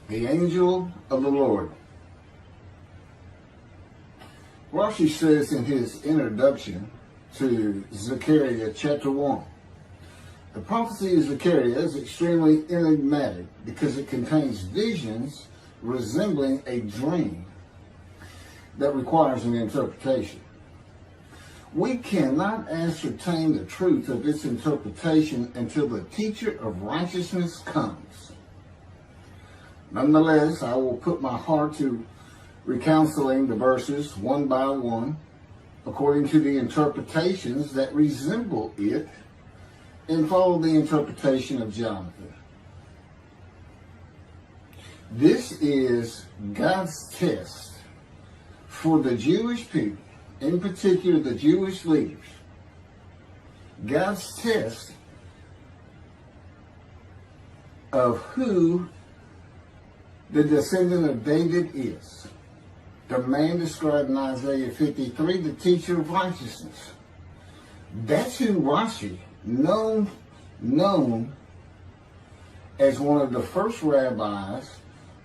The angel of the Lord. Rashi says in his introduction to Zechariah chapter 1, the prophecy of Zechariah is extremely enigmatic because it contains visions resembling a dream that requires an interpretation. We cannot ascertain the truth of this interpretation until the teacher of righteousness comes. Nonetheless, I will put my heart to recounseling the verses one by one, according to the interpretations that resemble it, and follow the interpretation of Jonathan. This is God's test for the Jewish people, in particular the Jewish leaders. God's test of who the descendant of David is. The man described in Isaiah 53, the teacher of righteousness. That's who Rashi, known as one of the first rabbis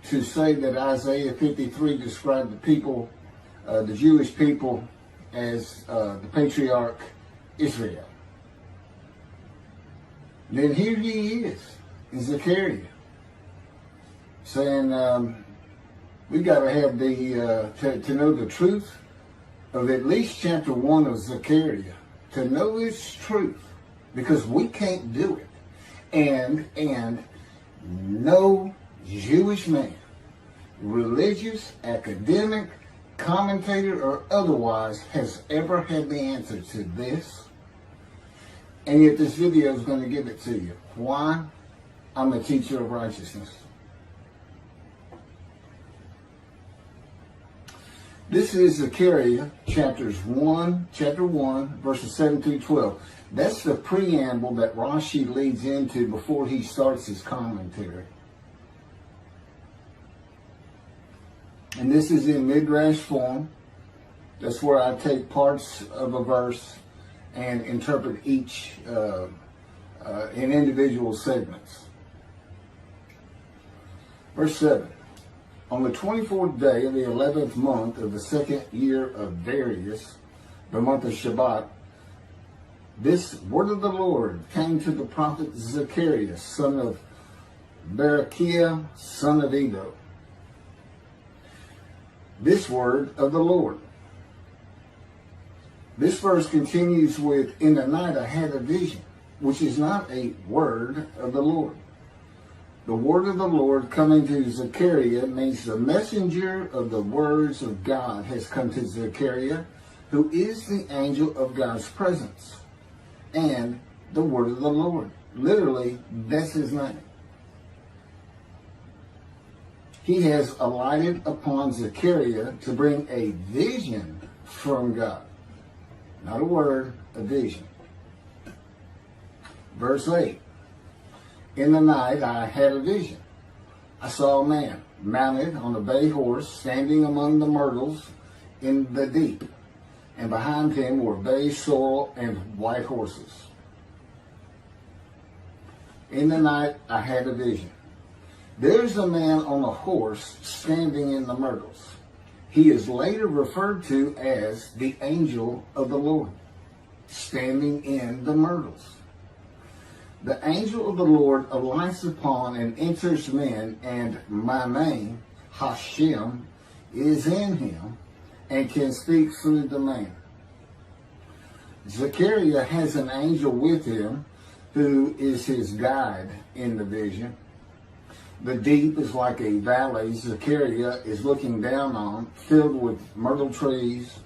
to say that Isaiah 53 described the people, the Jewish people, as the patriarch Israel. Then here he is in Zechariah, saying we got to have the to know the truth of at least chapter 1 of Zechariah, to know its truth, because we can't do it, and no Jewish man, religious, academic, commentator, or otherwise, has ever had the answer to this. And yet this video is going to give it to you. Why? I'm a teacher of righteousness. This is Zechariah chapter 1, verses 7 through 12. That's the preamble that Rashi leads into before he starts his commentary. And this is in midrash form. That's where I take parts of a verse and interpret each in individual segments. Verse 7. On the 24th day of the 11th month of the second year of Darius, the month of Shabbat, this word of the Lord came to the prophet Zechariah, son of Berechiah, son of Edo. This word of the Lord. This verse continues with, in the night I had a vision, which is not a word of the Lord. The word of the Lord coming to Zechariah means the messenger of the words of God has come to Zechariah, who is the angel of God's presence, and the word of the Lord. Literally, that's his name. He has alighted upon Zechariah to bring a vision from God. Not a word, a vision. Verse 8. In the night I had a vision. I saw a man mounted on a bay horse standing among the myrtles in the deep, and behind him were bay, sorrel, and white horses. In the night I had a vision. There's a man on a horse standing in the myrtles. He is later referred to as the angel of the Lord, standing in the myrtles. The angel of the Lord alights upon and enters men, and my name, Hashem, is in him and can speak through the man. Zechariah has an angel with him who is his guide in the vision. The deep is like a valley Zechariah is looking down on, filled with myrtle trees,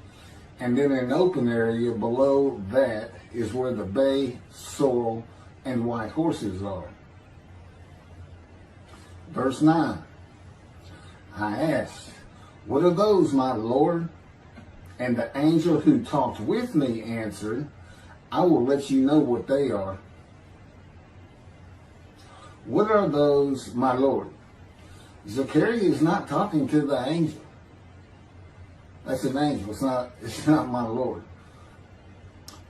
and then an open area below that is where the bay, sorrel, and white horses are. Verse 9. I asked, what are those, my Lord? And the angel who talked with me answered, I will let you know what they are. What are those, my Lord? Zechariah is not talking to the angel. That's an angel. It's not my Lord.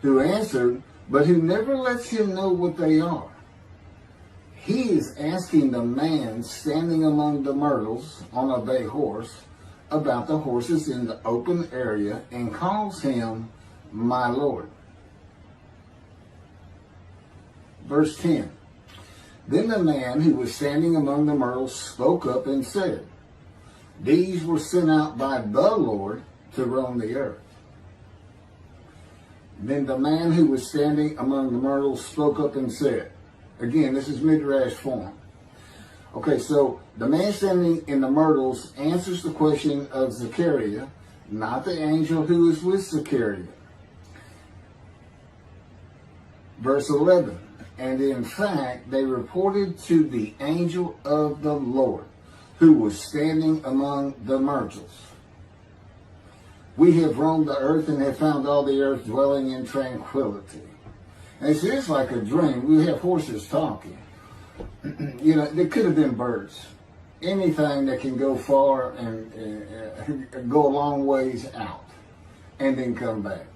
Who answered, but who never lets him know what they are. he is asking the man standing among the myrtles on a bay horse about the horses in the open area and calls him my Lord. Verse 10. Then the man who was standing among the myrtles spoke up and said, these were sent out by the Lord to roam the earth. Then the man who was standing among the myrtles spoke up and said, again, this is midrash form. Okay, so the man standing in the myrtles answers the question of Zechariah, not the angel who is with Zechariah. Verse 11, and in fact, they reported to the angel of the Lord, who was standing among the myrtles. We have roamed the earth and have found all the earth dwelling in tranquility. And it's just like a dream. We have horses talking. You know, there could have been birds. Anything that can go far and go a long ways out and then come back.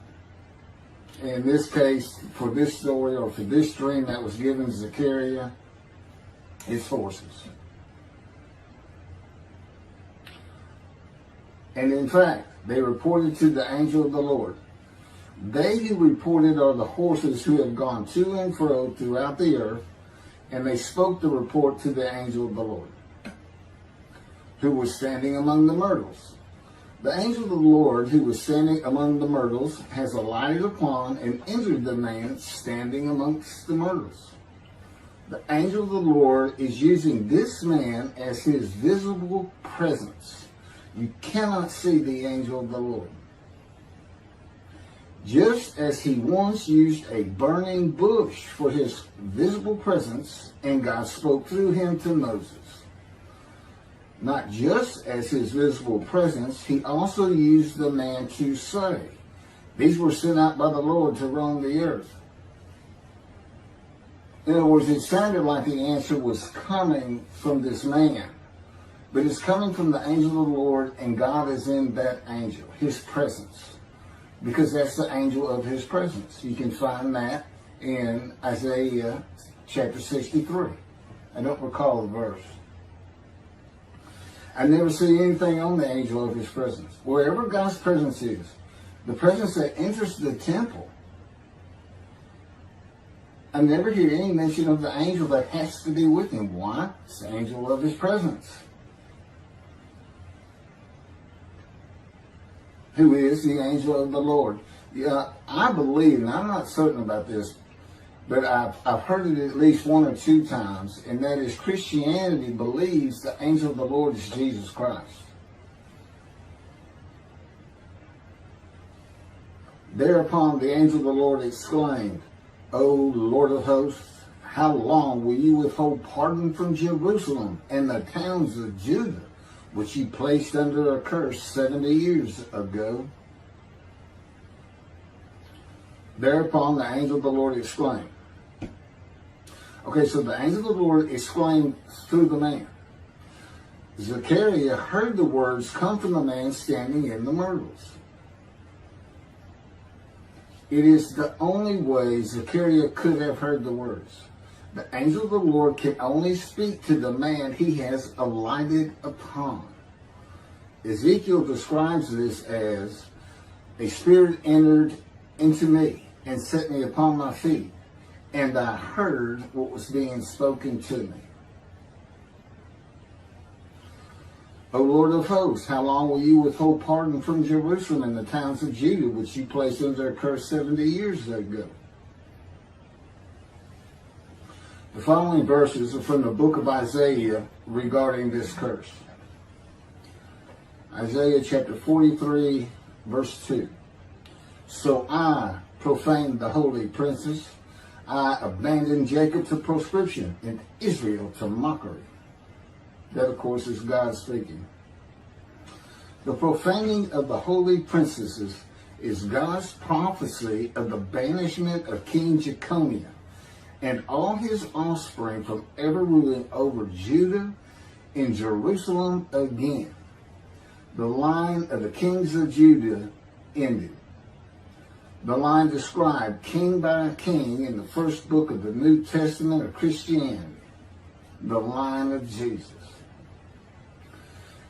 In this case, for this story or for this dream that was given to Zechariah, it's horses. And in fact, they reported to the angel of the Lord. They who reported are the horses who have gone to and fro throughout the earth, and they spoke the report to the angel of the Lord, who was standing among the myrtles. The angel of the Lord, who was standing among the myrtles, has alighted upon and entered the man standing amongst the myrtles. The angel of the Lord is using this man as his visible presence. You cannot see the angel of the Lord. Just as he once used a burning bush for his visible presence, and God spoke through him to Moses. Not just as his visible presence, he also used the man to say, these were sent out by the Lord to roam the earth. In other words, it sounded like the answer was coming from this man. But it's coming from the angel of the Lord, and God is in that angel, his presence. Because that's the angel of his presence. You can find that in Isaiah chapter 63. I don't recall the verse. I never see anything on the angel of his presence. Wherever God's presence is, the presence that enters the temple, I never hear any mention of the angel that has to be with him. Why? It's the angel of his presence, who is the angel of the Lord. Yeah, I believe, and I'm not certain about this, but I've heard it at least one or two times, and that is Christianity believes the angel of the Lord is Jesus Christ. Thereupon the angel of the Lord exclaimed, O Lord of hosts, how long will you withhold pardon from Jerusalem and the towns of Judah, which you placed under a curse 70 years ago? Thereupon the angel of the Lord exclaimed. Okay, so the angel of the Lord exclaimed through the man. Zechariah heard the words come from the man standing in the myrtles. It is the only way Zechariah could have heard the words. The angel of the Lord can only speak to the man he has alighted upon. Ezekiel describes this as, a spirit entered into me and set me upon my feet, and I heard what was being spoken to me. O Lord of hosts, how long will you withhold pardon from Jerusalem and the towns of Judah, which you placed under a curse 70 years ago? The following verses are from the book of Isaiah regarding this curse. Isaiah chapter 43, verse 2. So I profaned the holy princes. I abandoned Jacob to proscription and Israel to mockery. That, of course, is God speaking. The profaning of the holy princesses is God's prophecy of the banishment of King Jeconiah and all his offspring from ever ruling over Judah and Jerusalem again. The line of the kings of Judah ended. The line described king by king in the first book of the New Testament of Christianity. the line of Jesus.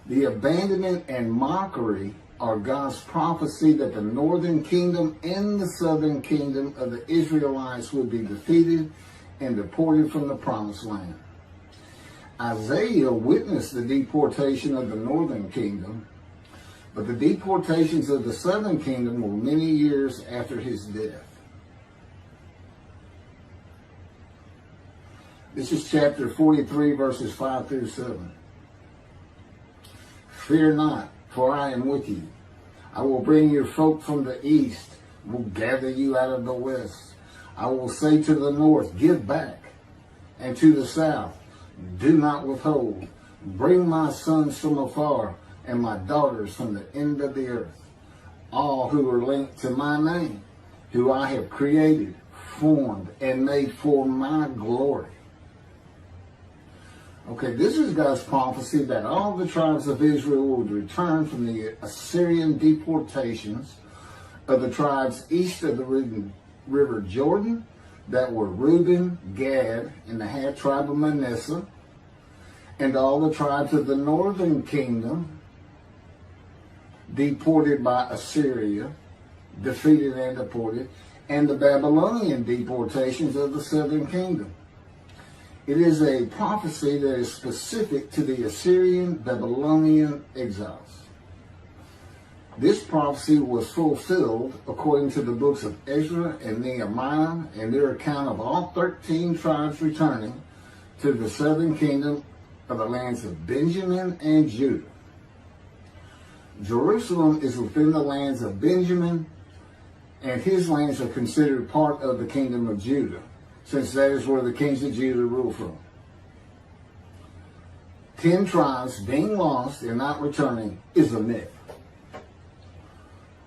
The abandonment and mockery are God's prophecy that the northern kingdom and the southern kingdom of the Israelites would be defeated and deported from the promised land. Isaiah witnessed the deportation of the northern kingdom, but the deportations of the southern kingdom were many years after his death. This is chapter 43, verses 5 through 7. Fear not, for I am with you. I will bring your folk from the east, will gather you out of the west. I will say to the north, give back, and to the south, do not withhold. Bring my sons from afar, and my daughters from the end of the earth. All who are linked to my name, who I have created, formed, and made for my glory. Okay, this is God's prophecy that all the tribes of Israel would return from the Assyrian deportations of the tribes east of the river Jordan, that were Reuben, Gad, and the half tribe of Manasseh, and all the tribes of the northern kingdom deported by Assyria, defeated and deported, and the Babylonian deportations of the southern kingdom. It is a prophecy that is specific to the Assyrian Babylonian exiles. This prophecy was fulfilled according to the books of Ezra and Nehemiah and their account of all 13 tribes returning to the southern kingdom of the lands of Benjamin and Judah. Jerusalem is within the lands of Benjamin, and his lands are considered part of the kingdom of Judah, since that is where the kings of Judah rule from. 10 tribes being lost and not returning is a myth.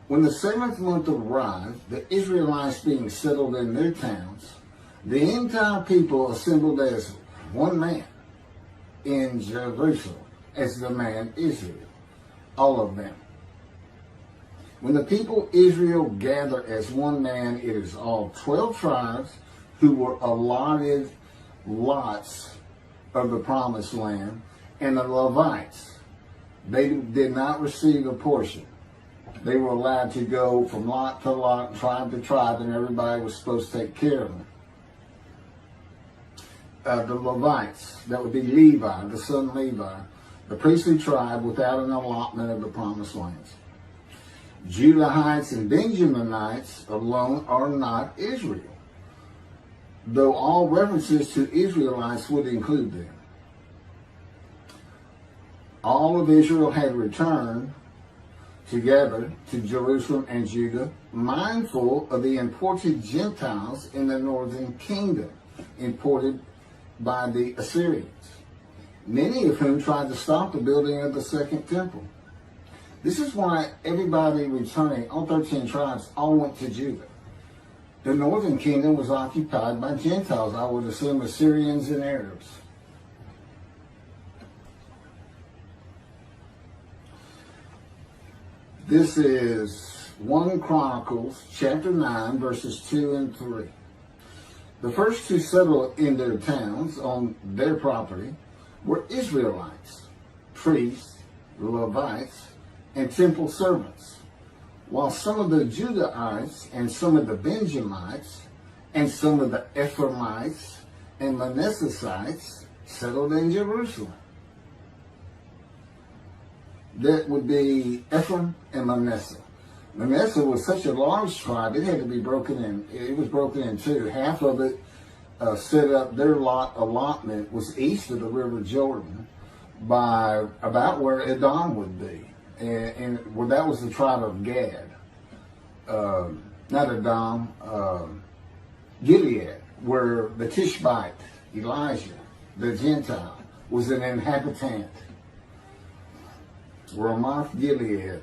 When the 7th month arrived, the Israelites being settled in their towns, the entire people assembled as one man in Jerusalem, as the man Israel, all of them. When the people Israel gather as one man, it is all 12 tribes who were allotted lots of the promised land, and the Levites. They did not receive a portion. They were allowed to go from lot to lot, tribe to tribe, and everybody was supposed to take care of them. The Levites, that would be Levi, the son of Levi, the priestly tribe without an allotment of the promised lands. Judahites and Benjaminites alone are not Israel, though all references to Israelites would include them. All of Israel had returned together to Jerusalem and Judah, mindful of the imported Gentiles in the northern kingdom, imported by the Assyrians, many of whom tried to stop the building of the second temple. This is why everybody returning, all 13 tribes, all went to Judah. The northern kingdom was occupied by Gentiles, I would assume Assyrians and Arabs. This is 1 Chronicles chapter 9, verses 2 and 3. The first to settle in their towns on their property were Israelites, priests, Levites, and temple servants, while some of the Judahites and some of the Benjamites and some of the Ephraimites and Manassesites settled in Jerusalem. That would be Ephraim and Manasseh. Manasseh was such a large tribe, it had to be broken in. It was broken in two. Half of it set up, their allotment was east of the river Jordan by about where Edom would be. And well, that was the tribe of Gad. Not Edom, Gilead, where the Tishbite, Elijah, the Gentile, was an inhabitant. Ramoth Gilead.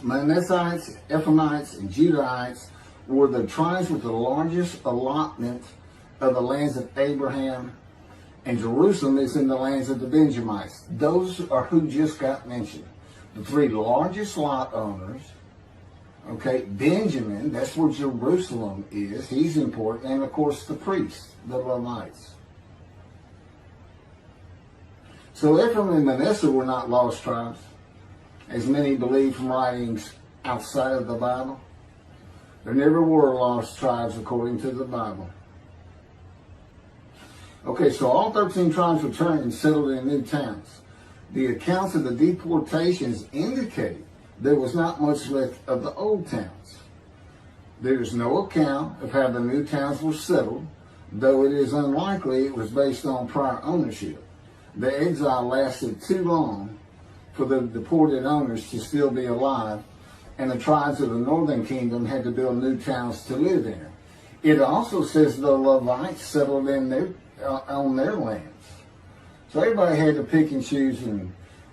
Manassites, Ephraimites, and Judahites were the tribes with the largest allotment of the lands of Abraham, and Jerusalem is in the lands of the Benjamites. Those are who just got mentioned. The three largest lot owners. Okay, Benjamin, that's where Jerusalem is. He's important. And of course the priests, the Levites. So Ephraim and Manasseh were not lost tribes, as many believe from writings outside of the Bible. There never were lost tribes according to the Bible. Okay, so all 13 tribes returned and settled in new towns. The accounts of the deportations indicate there was not much left of the old towns. There is no account of how the new towns were settled, though it is unlikely it was based on prior ownership. The exile lasted too long for the deported owners to still be alive, and the tribes of the northern kingdom had to build new towns to live in. It also says the Levites settled in on their lands. So everybody had to pick and choose, and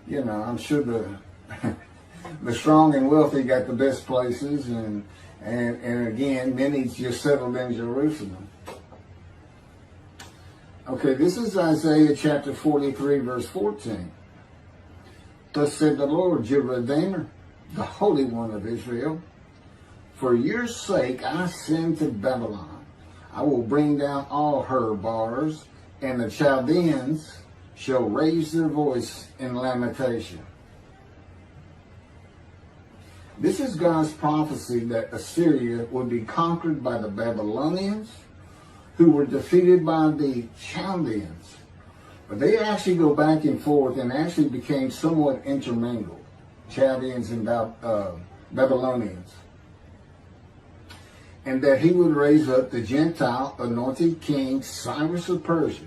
I'm sure the strong and wealthy got the best places, and again, many just settled in Jerusalem. Okay, this is Isaiah chapter 43, verse 14. Thus said the Lord, your Redeemer, the Holy One of Israel, for your sake I send to Babylon. I will bring down all her bars, and the Chaldeans shall raise their voice in lamentation. This is God's prophecy that Assyria would be conquered by the Babylonians, who were defeated by the Chaldeans. But they actually go back and forth and actually became somewhat intermingled, Chaldeans and Babylonians. And that he would raise up the Gentile anointed king Cyrus of Persia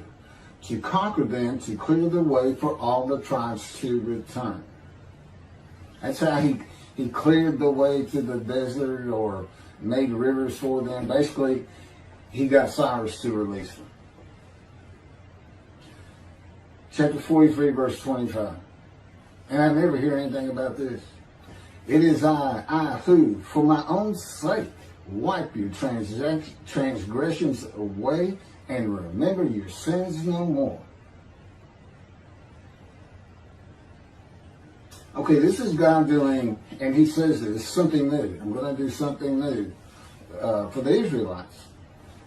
to conquer them, to clear the way for all the tribes to return. That's how he cleared the way to the desert or made rivers for them. Basically, he got Cyrus to release them. Chapter 43, verse 25. And I never hear anything about this. It is I who, for my own sake, wipe your transgressions away and remember your sins no more. Okay, this is God doing, and he says this, something new. I'm going to do something new for the Israelites.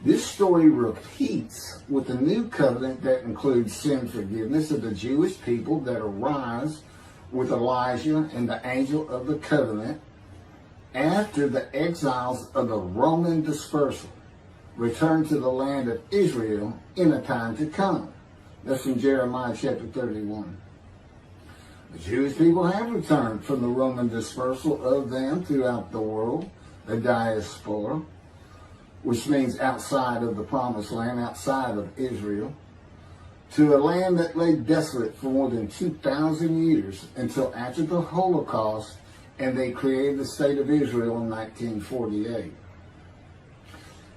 This story repeats with the new covenant that includes sin forgiveness of the Jewish people that arise with Elijah and the angel of the covenant after the exiles of the Roman dispersal return to the land of Israel in a time to come. That's in Jeremiah chapter 31. The Jewish people have returned from the Roman dispersal of them throughout the world, the diaspora, which means outside of the promised land, outside of Israel, to a land that lay desolate for more than 2,000 years until after the Holocaust, and they created the state of Israel in 1948.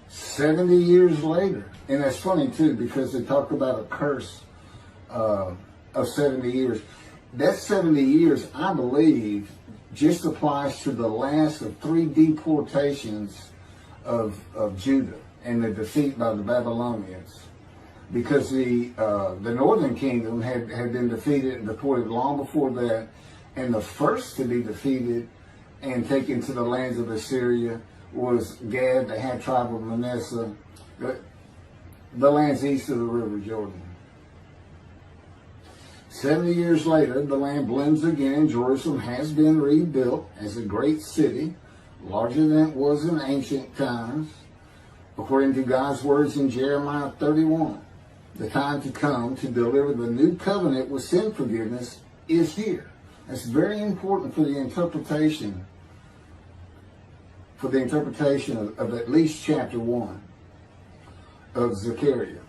70 years later, and that's funny too, because they talk about a curse of 70 years. That 70 years, I believe, just applies to the last of 3 deportations of Judah and the defeat by the Babylonians, because the northern kingdom had been defeated and deported long before that, and the first to be defeated and taken to the lands of Assyria was Gad, the half tribe of Manasseh, the lands east of the river Jordan. 70 years later, the land blooms again, and Jerusalem has been rebuilt as a great city, larger than it was in ancient times, according to God's words in Jeremiah 31. The time to come to deliver the new covenant with sin forgiveness is here. That's very important for the interpretation of at least chapter 1 of Zechariah.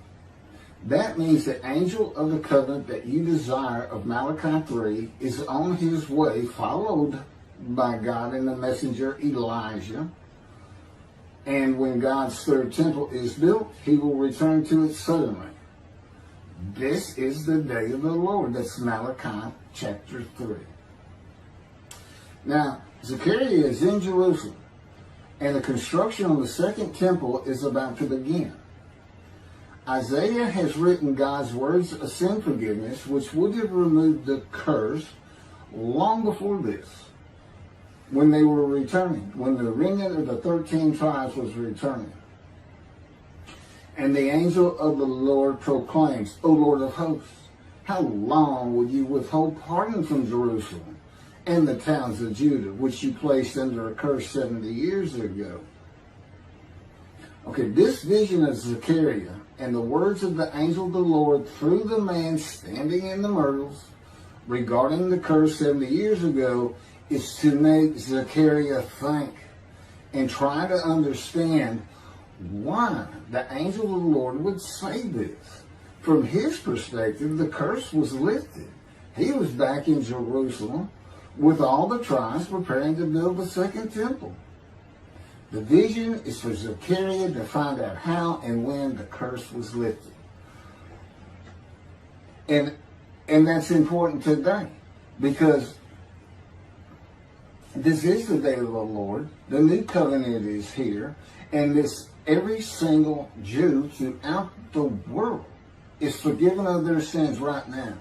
That means the angel of the covenant that you desire of Malachi 3 is on his way, followed by God and the messenger Elijah. And when God's third temple is built, he will return to it suddenly. This is the day of the Lord. That's Malachi chapter 3. Now, Zechariah is in Jerusalem, and the construction on the second temple is about to begin. Isaiah has written God's words of sin forgiveness, which would have removed the curse long before this, when they were returning, when the remnant of the 13 tribes was returning. And the angel of the Lord proclaims, O Lord of hosts, how long will you withhold pardon from Jerusalem and the towns of Judah, which you placed under a curse 70 years ago? Okay, this vision of Zechariah and the words of the angel of the Lord through the man standing in the myrtles regarding the curse 70 years ago is to make Zechariah think and try to understand why the angel of the Lord would say this. From his perspective, the curse was lifted. He was back in Jerusalem with all the tribes preparing to build the second temple. The vision is for Zechariah to find out how and when the curse was lifted. And that's important today, because this is the day of the Lord. The new covenant is here, and every single Jew throughout the world is forgiven of their sins right now.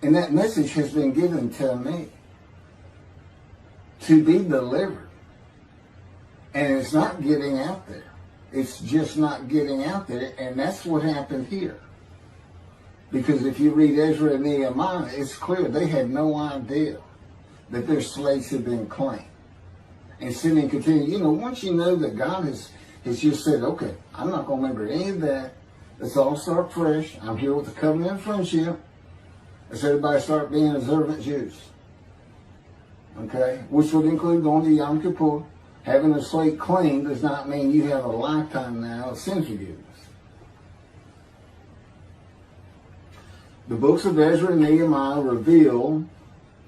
And that message has been given to me to be delivered. And it's not getting out there. It's just not getting out there. And that's what happened here. Because if you read Ezra and Nehemiah, it's clear they had no idea that their slates had been claimed. And sin and continue. Once you know that God has just said, okay, I'm not going to remember any of that. Let's all start fresh. I'm here with the covenant of friendship. Let's everybody start being observant Jews. Okay? Which would include going to Yom Kippur. Having a slate clean does not mean you have a lifetime now of sin forgiveness. The books of Ezra and Nehemiah reveal,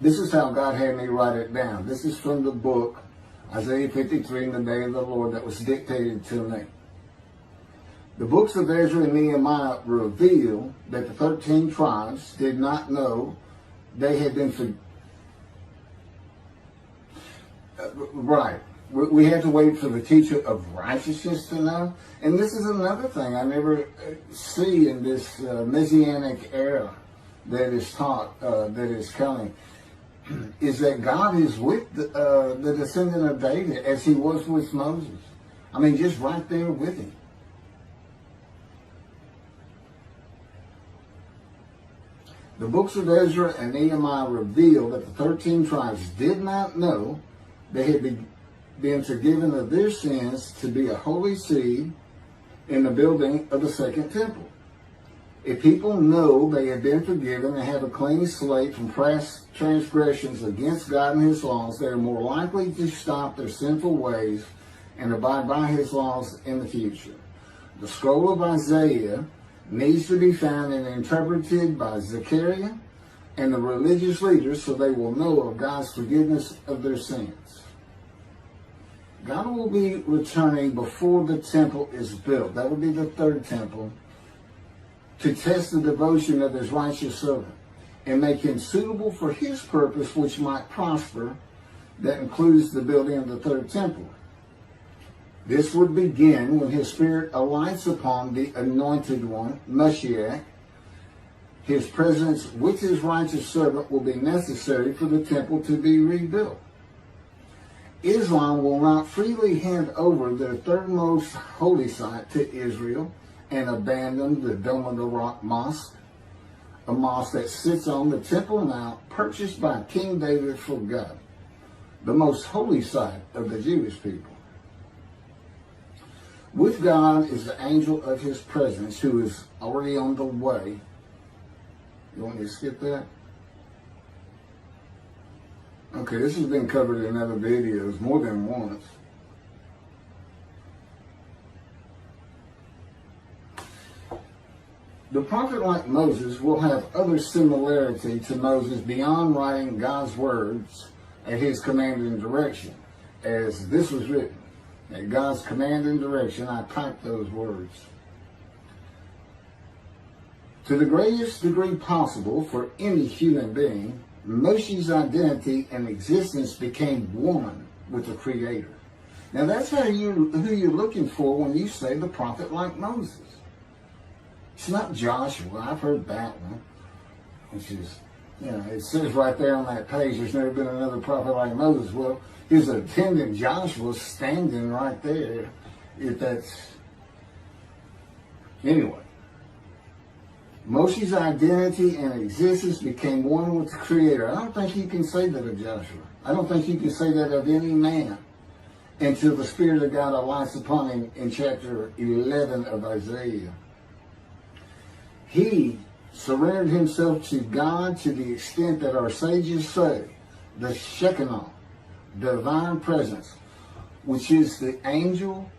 this is how God had me write it down. This is from the book, Isaiah 53, in the day of the Lord, that was dictated to me. The books of Ezra and Nehemiah reveal that the 13 tribes did not know they had been right. We have to wait for the teacher of righteousness to know. And this is another thing I never see in this Messianic era that is taught, that is coming, is that God is with the descendant of David as he was with Moses. I mean, just right there with him. The books of Ezra and Nehemiah reveal that the 13 tribes did not know they had been forgiven of their sins to be a holy seed in the building of the second temple. If people know they have been forgiven and have a clean slate from past transgressions against God and his laws, they are more likely to stop their sinful ways and abide by his laws in the future. The scroll of Isaiah needs to be found and interpreted by Zechariah and the religious leaders so they will know of God's forgiveness of their sins. God will be returning before the temple is built. That will be the third temple, to test the devotion of his righteous servant and make him suitable for his purpose, which might prosper. That includes the building of the third temple. This would begin when his spirit alights upon the anointed one, Moshiach. His presence with his righteous servant will be necessary for the temple to be rebuilt. Islam will not freely hand over their third most holy site to Israel and abandon the Dome of the Rock Mosque, a mosque that sits on the Temple Mount purchased by King David for God, the most holy site of the Jewish people. With God is the angel of his presence who is already on the way. You want me to skip that? Okay, this has been covered in other videos more than once. The prophet like Moses will have other similarity to Moses beyond writing God's words at his command and direction. As this was written, at God's command and direction, I typed those words. To the greatest degree possible for any human being, Moshe's identity and existence became one with the Creator. Now that's who you're looking for when you say the prophet like Moses. It's not Joshua. I've heard that one, which is, it says right there on that page, there's never been another prophet like Moses. Well, his attendant Joshua standing right there, if that's, anyway. Moshe's identity and existence became one with the Creator. I don't think you can say that of Joshua. I don't think you can say that of any man until the Spirit of God alights upon him in chapter 11 of Isaiah. He surrendered himself to God to the extent that our sages say the Shekinah, divine presence, which is the angel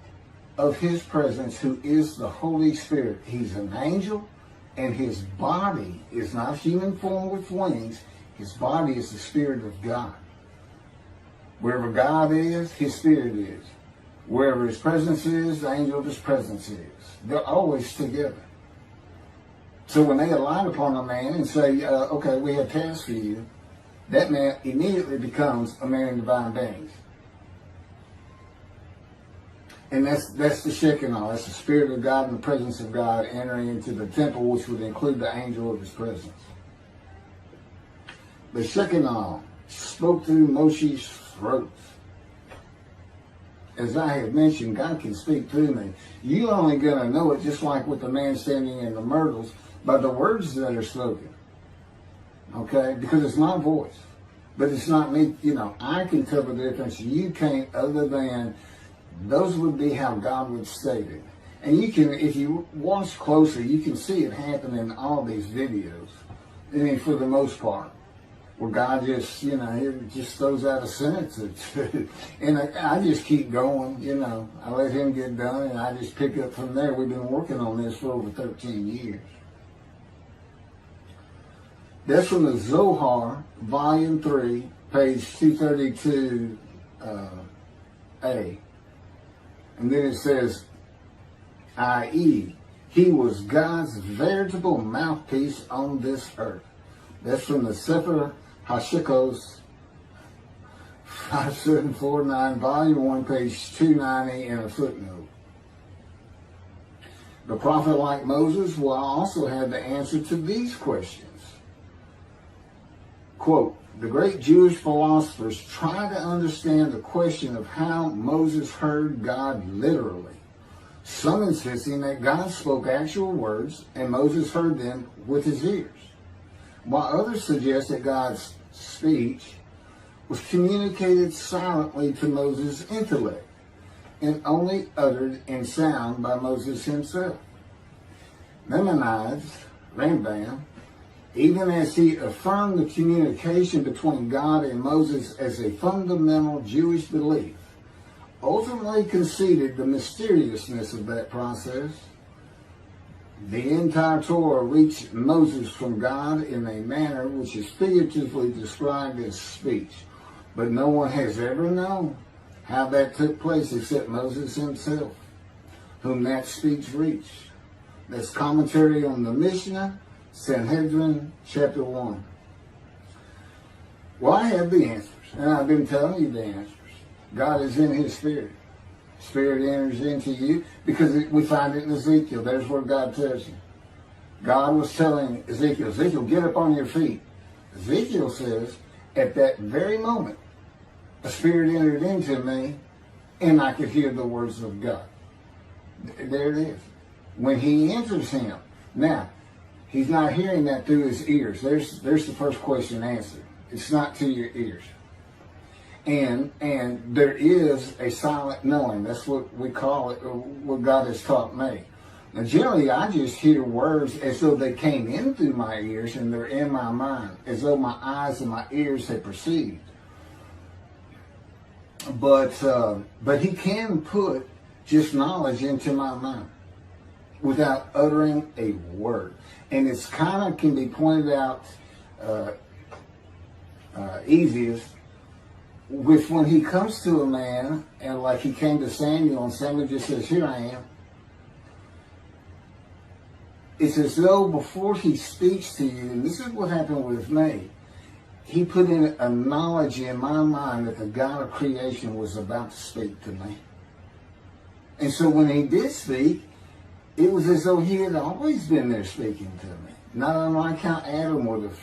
of his presence, who is the Holy Spirit. He's an angel, and his body is not human form with wings. His body is the Spirit of God. Wherever God is, his Spirit is. Wherever his presence is, the angel of his presence is. They're always together. So when they alight upon a man and say, okay, we have tasks for you, that man immediately becomes a man in divine beings. And that's the Shekinah. That's the Spirit of God and the presence of God entering into the temple, which would include the angel of his presence. The Shekinah spoke through Moshe's throat. As I have mentioned, God can speak through me. You're only going to know it, just like with the man standing in the myrtles, by the words that are spoken. Okay? Because it's my voice. But it's not me. You know, I can tell the difference. You can't, other than those would be how God would state it. And you can, if you watch closer, you can see it happen in all these videos. I mean, for the most part. Where God just, you know, he just throws out a sentence or two. And I just keep going, you know. I let him get done and I just pick up from there. We've been working on this for over 13 years. That's from the Zohar, Volume 3, page 232A. And then it says, i.e., he was God's veritable mouthpiece on this earth. That's from the Sefer Hashikos 5749, Volume 1, page 290, and a footnote. The prophet, like Moses, will also have the answer to these questions. Quote, the great Jewish philosophers try to understand the question of how Moses heard God literally. Some insisting that God spoke actual words and Moses heard them with his ears, while others suggest that God's speech was communicated silently to Moses' intellect and only uttered in sound by Moses himself. Maimonides, Rambam, even as he affirmed the communication between God and Moses as a fundamental Jewish belief, ultimately conceded the mysteriousness of that process. The entire Torah reached Moses from God in a manner which is figuratively described as speech, but no one has ever known how that took place except Moses himself, whom that speech reached. That's commentary on the Mishnah, Sanhedrin, chapter 1. Well, I have the answers, and I've been telling you the answers. God is in his Spirit. Spirit enters into you because we find it in Ezekiel. There's where God tells you. God was telling Ezekiel, Ezekiel, get up on your feet. Ezekiel says, at that very moment, a spirit entered into me and I could hear the words of God. There it is. When he enters him. Now, he's not hearing that through his ears. There's the first question answered. It's not to your ears. And there is a silent knowing. That's what we call it, what God has taught me. Now, generally, I just hear words as though they came in through my ears and they're in my mind, as though my eyes and my ears had perceived. But he can put just knowledge into my mind without uttering a word. And it's kind of can be pointed out easiest with when he comes to a man, and like he came to Samuel, and Samuel just says, here I am. It's as though before he speaks to you, and this is what happened with me, he put in a knowledge in my mind that the God of creation was about to speak to me. And so when he did speak, it was as though he had always been there speaking to me. Not unlike how Adam would have